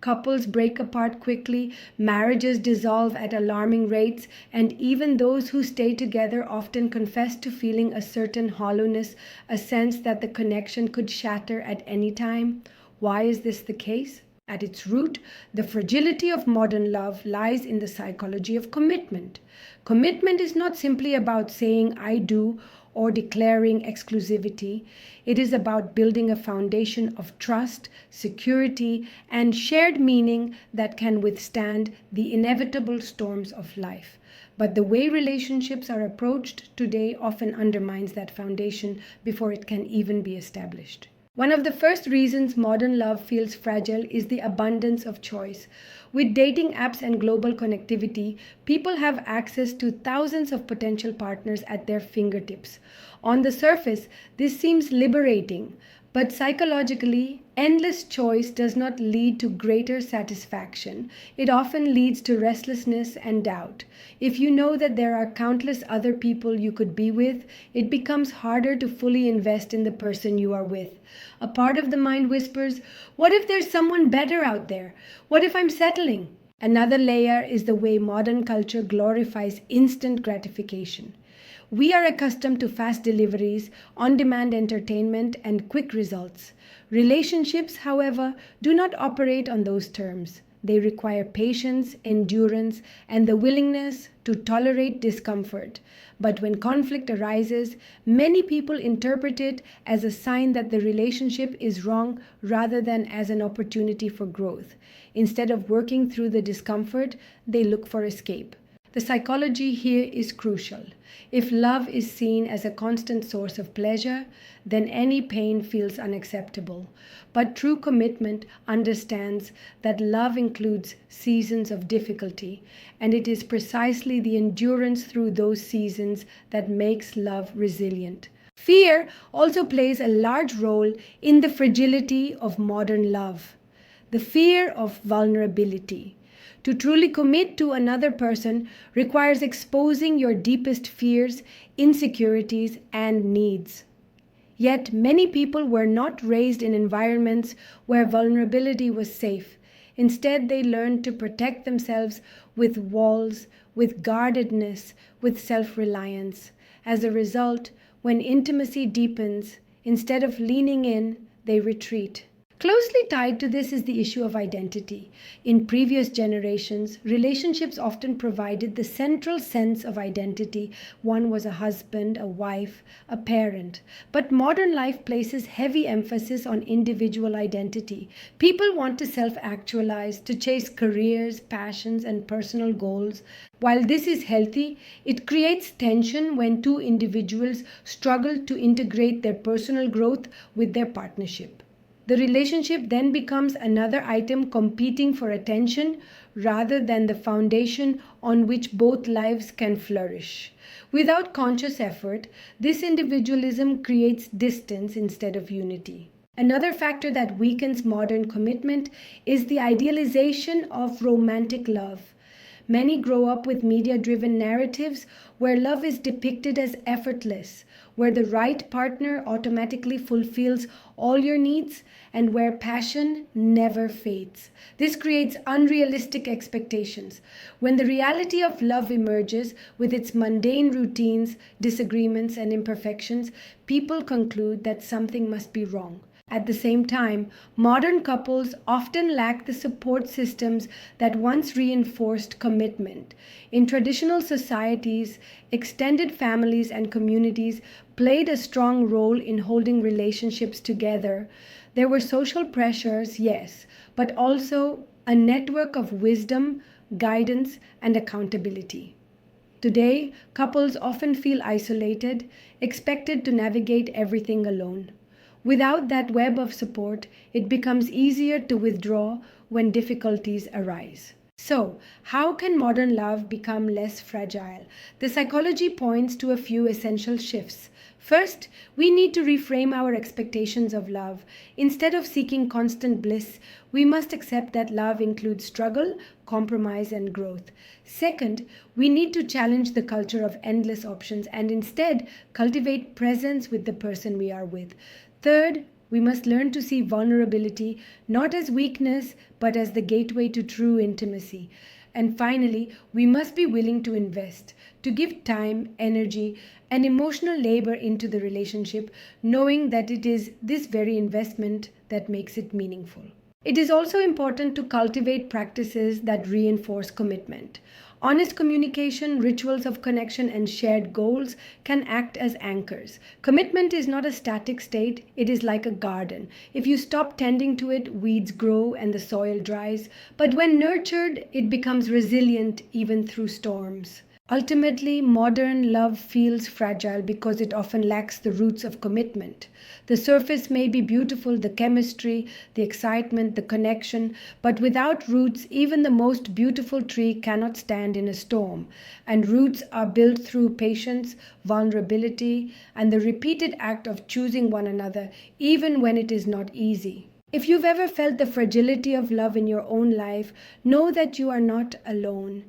Couples break apart quickly, marriages dissolve at alarming rates, and even those who stay together often confess to feeling a certain hollowness, a sense that the connection could shatter at any time. Why is this the case? At its root, the fragility of modern love lies in the psychology of commitment. Commitment is not simply about saying I do or declaring exclusivity. It is about building a foundation of trust, security, and shared meaning that can withstand the inevitable storms of life. But the way relationships are approached today often undermines that foundation before it can even be established. One of the first reasons modern love feels fragile is the abundance of choice. With dating apps and global connectivity, people have access to thousands of potential partners at their fingertips. On the surface, this seems liberating, but psychologically, endless choice does not lead to greater satisfaction. It often leads to restlessness and doubt. If you know that there are countless other people you could be with, it becomes harder to fully invest in the person you are with. A part of the mind whispers, what if there's someone better out there? What if I'm settling? Another layer is the way modern culture glorifies instant gratification. We are accustomed to fast deliveries, on demand entertainment, and quick results. Relationships, however, do not operate on those terms. They require patience, endurance, and the willingness to tolerate discomfort. But when conflict arises, many people interpret it as a sign that the relationship is wrong rather than as an opportunity for growth. Instead of working through the discomfort, they look for escape. The psychology here is crucial. If love is seen as a constant source of pleasure, then any pain feels unacceptable. But true commitment understands that love includes seasons of difficulty, and it is precisely the endurance through those seasons that makes love resilient. Fear also plays a large role in the fragility of modern love. The fear of vulnerability. To truly commit to another person requires exposing your deepest fears, insecurities, and needs. Yet many people were not raised in environments where vulnerability was safe. Instead, they learned to protect themselves with walls, with guardedness, with self-reliance. As a result, when intimacy deepens, instead of leaning in, they retreat. Closely tied to this is the issue of identity. In previous generations, relationships often provided the central sense of identity. One was a husband, a wife, a parent. But modern life places heavy emphasis on individual identity. People want to self-actualize, to chase careers, passions, and personal goals. While this is healthy, it creates tension when two individuals struggle to integrate their personal growth with their partnership. The relationship then becomes another item competing for attention rather than the foundation on which both lives can flourish. Without conscious effort, this individualism creates distance instead of unity. Another factor that weakens modern commitment is the idealization of romantic love. Many grow up with media-driven narratives where love is depicted as effortless, where the right partner automatically fulfills all your needs, and where passion never fades. This creates unrealistic expectations. When the reality of love emerges with its mundane routines, disagreements, and imperfections, people conclude that something must be wrong. At the same time, modern couples often lack the support systems that once reinforced commitment. In traditional societies, extended families and communities played a strong role in holding relationships together. There were social pressures, yes, but also a network of wisdom, guidance, and accountability. Today, couples often feel isolated, expected to navigate everything alone. Without that web of support, it becomes easier to withdraw when difficulties arise. So, how can modern love become less fragile? The psychology points to a few essential shifts. First, we need to reframe our expectations of love. Instead of seeking constant bliss, we must accept that love includes struggle, compromise, and growth. Second, we need to challenge the culture of endless options and instead cultivate presence with the person we are with. Third, we must learn to see vulnerability not as weakness but as the gateway to true intimacy. And finally, we must be willing to invest, to give time, energy, and emotional labor into the relationship, knowing that it is this very investment that makes it meaningful. It is also important to cultivate practices that reinforce commitment. Honest communication, rituals of connection, and shared goals can act as anchors. Commitment is not a static state, it is like a garden. If you stop tending to it, weeds grow and the soil dries. But when nurtured, it becomes resilient even through storms. Ultimately, modern love feels fragile because it often lacks the roots of commitment. The surface may be beautiful, the chemistry, the excitement, the connection, but without roots, even the most beautiful tree cannot stand in a storm. And roots are built through patience, vulnerability, and the repeated act of choosing one another, even when it is not easy. If you've ever felt the fragility of love in your own life, know that you are not alone.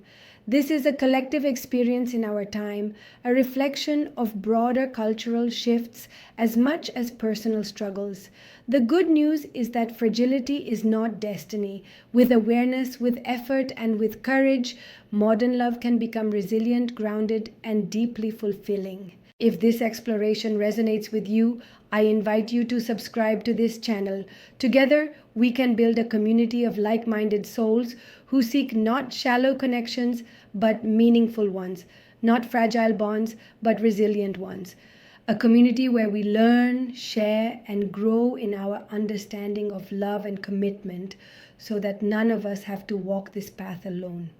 This is a collective experience in our time, a reflection of broader cultural shifts as much as personal struggles. The good news is that fragility is not destiny. With awareness, with effort, and with courage, modern love can become resilient, grounded, and deeply fulfilling. If this exploration resonates with you, I invite you to subscribe to this channel. Together, we can build a community of like minded souls who seek not shallow connections but meaningful ones, not fragile bonds but resilient ones. A community where we learn, share, and grow in our understanding of love and commitment so that none of us have to walk this path alone.